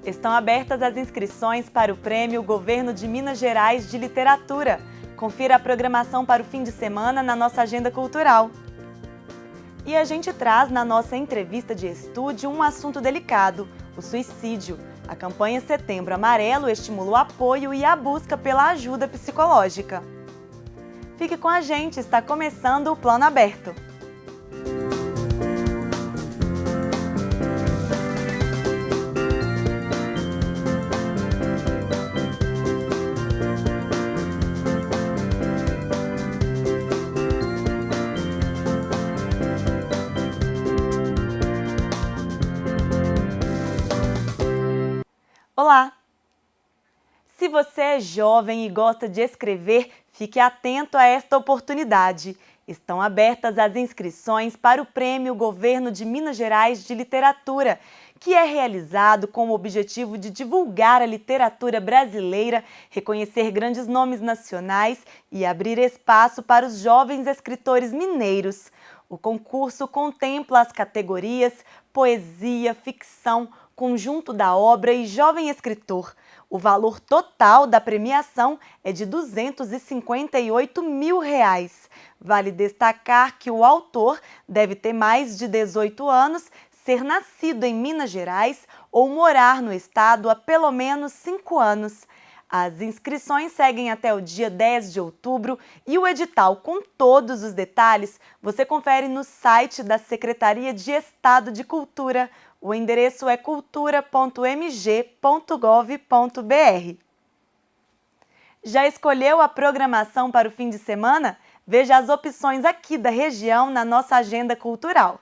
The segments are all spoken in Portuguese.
Estão abertas as inscrições para o Prêmio Governo de Minas Gerais de Literatura. Confira a programação para o fim de semana na nossa agenda cultural. E a gente traz na nossa entrevista de estúdio um assunto delicado, o suicídio. A campanha Setembro Amarelo estimula o apoio e a busca pela ajuda psicológica. Fique com a gente, está começando o Plano Aberto. Olá! Se você é jovem e gosta de escrever, fique atento a esta oportunidade. Estão abertas as inscrições para o Prêmio Governo de Minas Gerais de Literatura, que é realizado com o objetivo de divulgar a literatura brasileira, reconhecer grandes nomes nacionais e abrir espaço para os jovens escritores mineiros. O concurso contempla as categorias Poesia, Ficção, Conjunto da Obra e Jovem Escritor. O valor total da premiação é de R$ 258 mil. Vale destacar que o autor deve ter mais de 18 anos, ser nascido em Minas Gerais ou morar no estado há pelo menos 5 anos. As inscrições seguem até o dia 10 de outubro e o edital com todos os detalhes você confere no site da Secretaria de Estado de Cultura. O endereço é cultura.mg.gov.br. Já escolheu a programação para o fim de semana? Veja as opções aqui da região na nossa agenda cultural.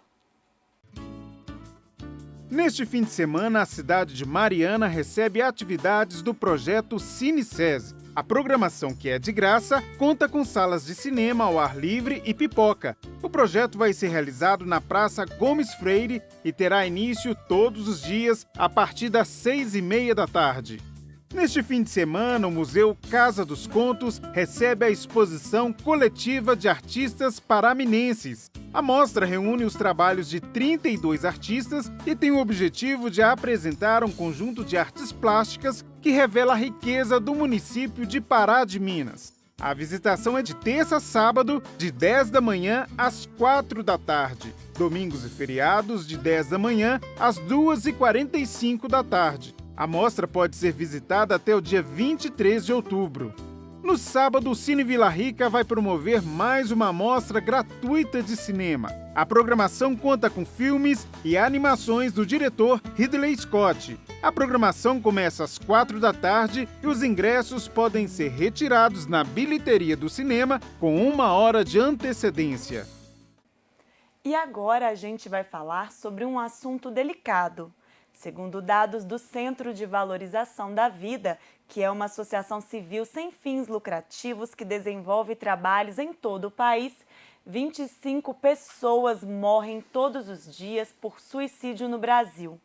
Neste fim de semana, a cidade de Mariana recebe atividades do projeto CineSese. A programação, que é de graça, conta com salas de cinema ao ar livre e pipoca. O projeto vai ser realizado na Praça Gomes Freire e terá início todos os dias a partir das 6h30 da tarde. Neste fim de semana, o Museu Casa dos Contos recebe a exposição coletiva de artistas paraminenses. A mostra reúne os trabalhos de 32 artistas e tem o objetivo de apresentar um conjunto de artes plásticas que revela a riqueza do município de Pará de Minas. A visitação é de terça a sábado, de 10 da manhã às 4 da tarde. Domingos e feriados, de 10 da manhã às 2h45 da tarde. A mostra pode ser visitada até o dia 23 de outubro. No sábado, o Cine Vila Rica vai promover mais uma mostra gratuita de cinema. A programação conta com filmes e animações do diretor Ridley Scott. A programação começa às 4 da tarde e os ingressos podem ser retirados na bilheteria do cinema com 1 hora de antecedência. E agora a gente vai falar sobre um assunto delicado. Segundo dados do Centro de Valorização da Vida, que é uma associação civil sem fins lucrativos que desenvolve trabalhos em todo o país, 25 pessoas morrem todos os dias por suicídio no Brasil.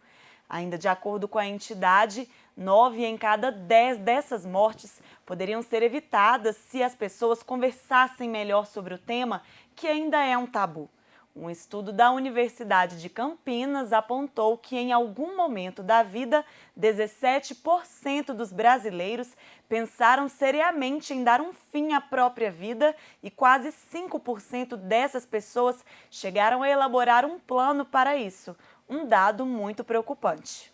Ainda de acordo com a entidade, 9 em cada 10 dessas mortes poderiam ser evitadas se as pessoas conversassem melhor sobre o tema, que ainda é um tabu. Um estudo da Universidade de Campinas apontou que, em algum momento da vida, 17% dos brasileiros pensaram seriamente em dar um fim à própria vida e quase 5% dessas pessoas chegaram a elaborar um plano para isso, um dado muito preocupante.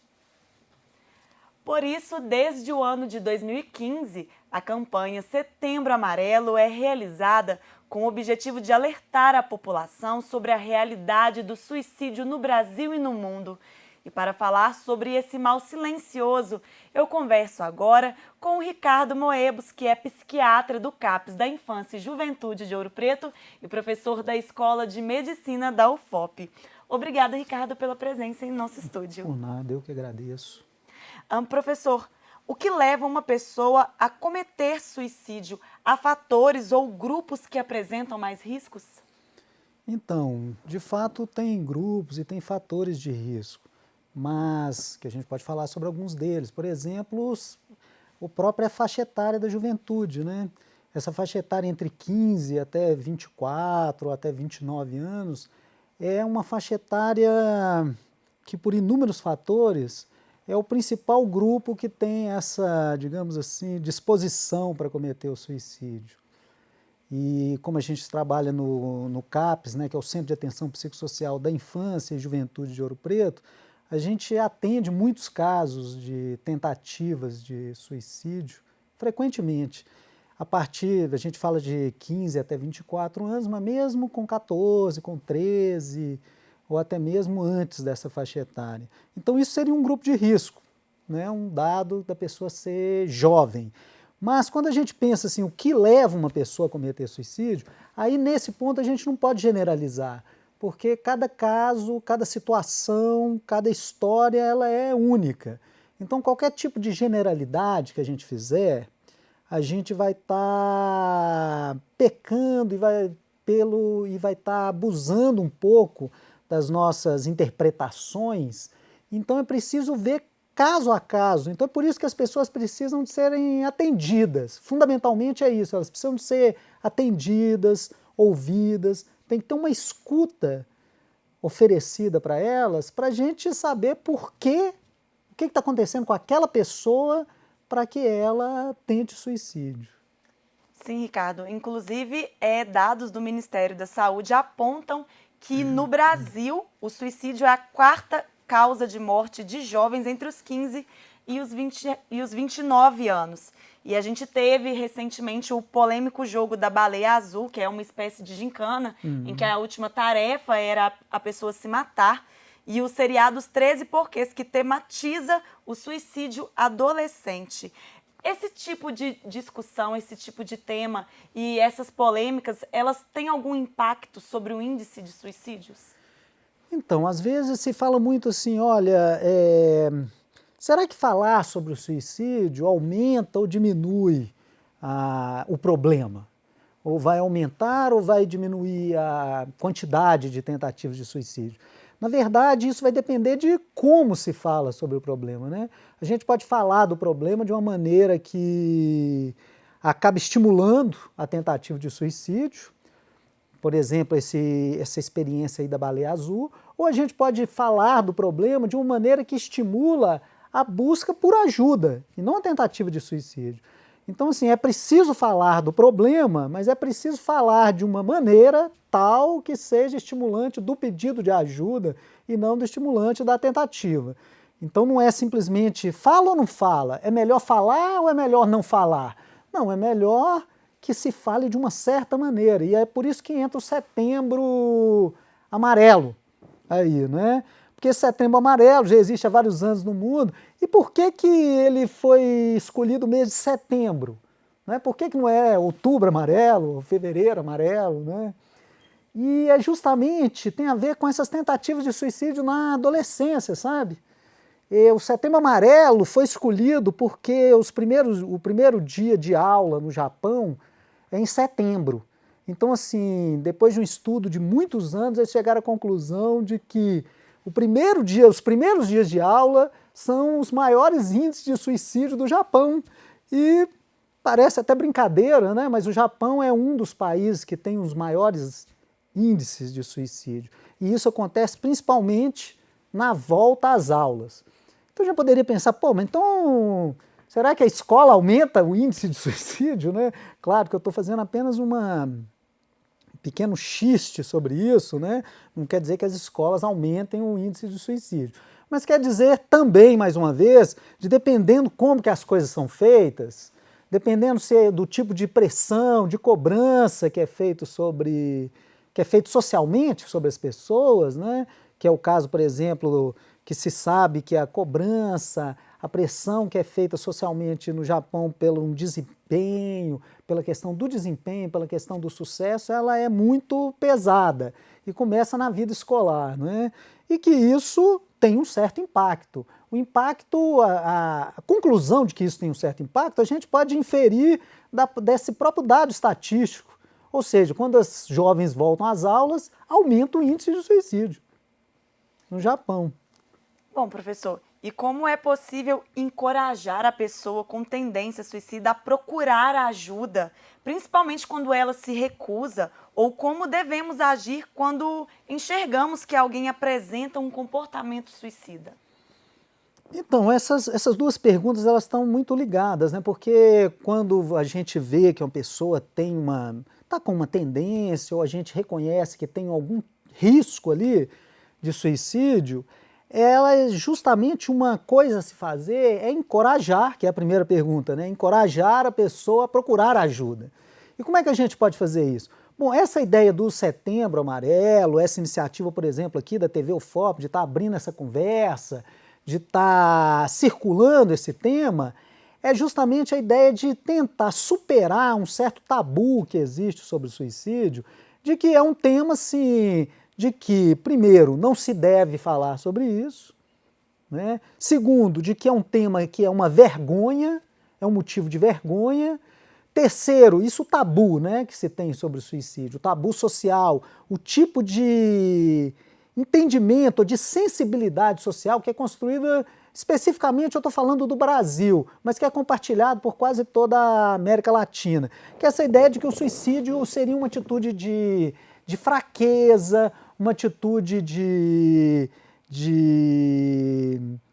Por isso, desde o ano de 2015, a campanha Setembro Amarelo é realizada com o objetivo de alertar a população sobre a realidade do suicídio no Brasil e no mundo. E para falar sobre esse mal silencioso, eu converso agora com o Ricardo Moebos, que é psiquiatra do CAPS da Infância e Juventude de Ouro Preto e professor da Escola de Medicina da UFOP. Obrigada, Ricardo, pela presença em nosso estúdio. Por nada, eu que agradeço. Professor, o que leva uma pessoa a cometer suicídio? Há fatores ou grupos que apresentam mais riscos? Então, de fato, tem grupos e tem fatores de risco, mas que a gente pode falar sobre alguns deles. Por exemplo, o próprio faixa etária da juventude, né? Essa faixa etária entre 15 até 24, até 29 anos, é uma faixa etária que, por inúmeros fatores, é o principal grupo que tem essa, digamos assim, disposição para cometer o suicídio. E como a gente trabalha no CAPS, né, que é o Centro de Atenção Psicossocial da Infância e Juventude de Ouro Preto, a gente atende muitos casos de tentativas de suicídio, frequentemente. A gente fala de 15 até 24 anos, mas mesmo com 14, com 13, ou até mesmo antes dessa faixa etária. Então isso seria um grupo de risco, né? Um dado da pessoa ser jovem. Mas quando a gente pensa assim, o que leva uma pessoa a cometer suicídio, aí nesse ponto a gente não pode generalizar, porque cada caso, cada situação, cada história, ela é única. Então qualquer tipo de generalidade que a gente fizer, a gente vai estar pecando e vai estar abusando um pouco das nossas interpretações. Então é preciso ver caso a caso. Então é por isso que as pessoas precisam de serem atendidas. Fundamentalmente é isso, elas precisam de ser atendidas, ouvidas, tem que ter uma escuta oferecida para elas, para a gente saber o que está acontecendo com aquela pessoa para que ela tente suicídio. Sim, Ricardo. Inclusive, dados do Ministério da Saúde apontam que no Brasil o suicídio é a quarta causa de morte de jovens entre os 15 e os 29 anos. E a gente teve recentemente o polêmico jogo da baleia azul, que é uma espécie de gincana, em que a última tarefa era a pessoa se matar, e o seriado Os 13 Porquês, que tematiza o suicídio adolescente. Esse tipo de discussão, esse tipo de tema e essas polêmicas, elas têm algum impacto sobre o índice de suicídios? Então, às vezes se fala muito assim, olha, será que falar sobre o suicídio aumenta ou diminui o problema? Ou vai aumentar ou vai diminuir a quantidade de tentativas de suicídio? Na verdade, isso vai depender de como se fala sobre o problema, né? A gente pode falar do problema de uma maneira que acaba estimulando a tentativa de suicídio, por exemplo, essa experiência aí da baleia azul, ou a gente pode falar do problema de uma maneira que estimula a busca por ajuda, e não a tentativa de suicídio. Então, assim, é preciso falar do problema, mas é preciso falar de uma maneira tal que seja estimulante do pedido de ajuda e não do estimulante da tentativa. Então não é simplesmente fala ou não fala, é melhor falar ou é melhor não falar? Não, é melhor que se fale de uma certa maneira, e é por isso que entra o Setembro Amarelo aí, né? Porque esse Setembro Amarelo já existe há vários anos no mundo, e por que que ele foi escolhido o mês de setembro? Né? Por que que não é Outubro Amarelo, Fevereiro Amarelo, né? E é justamente, tem a ver com essas tentativas de suicídio na adolescência, sabe? O Setembro Amarelo foi escolhido porque o primeiro dia de aula no Japão é em setembro. Então, assim, depois de um estudo de muitos anos, eles chegaram à conclusão de que os primeiros dias de aula são os maiores índices de suicídio do Japão. E parece até brincadeira, né? Mas o Japão é um dos países que tem os maiores índices de suicídio. E isso acontece principalmente na volta às aulas. Então já poderia pensar, pô, mas então será que a escola aumenta o índice de suicídio, né? Claro que eu estou fazendo apenas um pequeno xiste sobre isso, né? Não quer dizer que as escolas aumentem o índice de suicídio. Mas quer dizer também, mais uma vez, de dependendo como que as coisas são feitas, dependendo do tipo de pressão, de cobrança que é feito socialmente sobre as pessoas, né? Que é o caso, por exemplo, que se sabe que a cobrança, a pressão que é feita socialmente no Japão pelo desempenho, pela questão do desempenho, pela questão do sucesso, ela é muito pesada e começa na vida escolar, né? E que isso tem um certo impacto. O impacto, a conclusão de que isso tem um certo impacto, a gente pode inferir desse próprio dado estatístico. Ou seja, quando os jovens voltam às aulas, aumenta o índice de suicídio no Japão. Bom, professor, e como é possível encorajar a pessoa com tendência suicida a procurar ajuda, principalmente quando ela se recusa, ou como devemos agir quando enxergamos que alguém apresenta um comportamento suicida? Então, essas duas perguntas elas estão muito ligadas, né? Porque quando a gente vê que uma pessoa está com uma tendência, ou a gente reconhece que tem algum risco ali de suicídio, ela é justamente uma coisa a se fazer é encorajar, que é a primeira pergunta, né? Encorajar a pessoa a procurar ajuda. E como é que a gente pode fazer isso? Bom, essa ideia do Setembro Amarelo, essa iniciativa, por exemplo, aqui da TV UFOP, de estar abrindo essa conversa, de estar circulando esse tema, é justamente a ideia de tentar superar um certo tabu que existe sobre o suicídio, de que é um tema, assim, de que, primeiro, não se deve falar sobre isso, né? Segundo, de que é um tema que é uma vergonha, é um motivo de vergonha. Terceiro, isso tabu, né, que se tem sobre o suicídio, o tabu social, o tipo de entendimento, de sensibilidade social que é construída especificamente, eu estou falando do Brasil, mas que é compartilhado por quase toda a América Latina, que é essa ideia de que o suicídio seria uma atitude de fraqueza, uma atitude de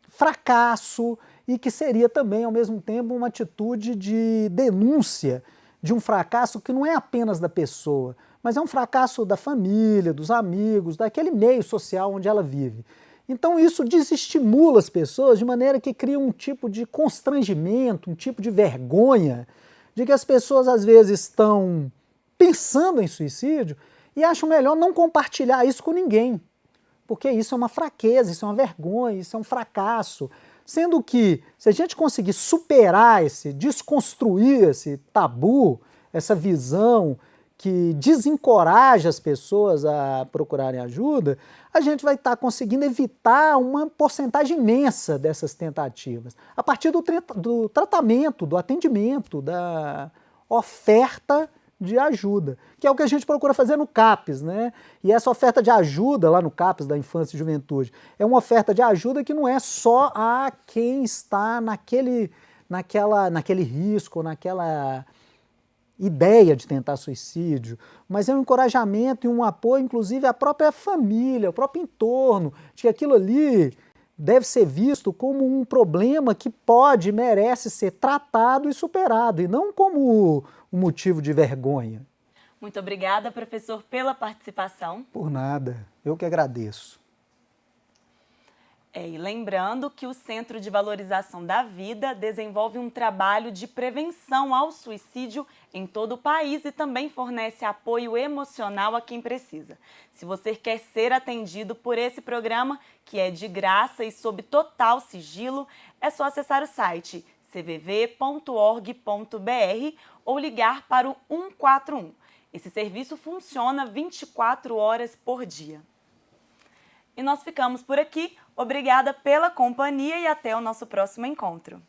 fracasso, e que seria também, ao mesmo tempo, uma atitude de denúncia de um fracasso que não é apenas da pessoa, mas é um fracasso da família, dos amigos, daquele meio social onde ela vive. Então isso desestimula as pessoas de maneira que cria um tipo de constrangimento, um tipo de vergonha, de que as pessoas às vezes estão pensando em suicídio e acham melhor não compartilhar isso com ninguém, porque isso é uma fraqueza, isso é uma vergonha, isso é um fracasso. Sendo que, se a gente conseguir superar desconstruir esse tabu, essa visão que desencoraja as pessoas a procurarem ajuda, a gente vai estar conseguindo evitar uma porcentagem imensa dessas tentativas, a partir do tratamento, do atendimento, da oferta de ajuda, que é o que a gente procura fazer no CAPS, né? E essa oferta de ajuda lá no CAPS da Infância e Juventude é uma oferta de ajuda que não é só a quem está naquele risco, naquela ideia de tentar suicídio, mas é um encorajamento e um apoio, inclusive, à própria família, ao próprio entorno, de que aquilo ali deve ser visto como um problema que pode e merece ser tratado e superado, e não como um motivo de vergonha. Muito obrigada, professor, pela participação. Por nada, eu que agradeço. E lembrando que o Centro de Valorização da Vida desenvolve um trabalho de prevenção ao suicídio em todo o país e também fornece apoio emocional a quem precisa. Se você quer ser atendido por esse programa, que é de graça e sob total sigilo, é só acessar o site cvv.org.br ou ligar para o 141. Esse serviço funciona 24 horas por dia. E nós ficamos por aqui. Obrigada pela companhia e até o nosso próximo encontro.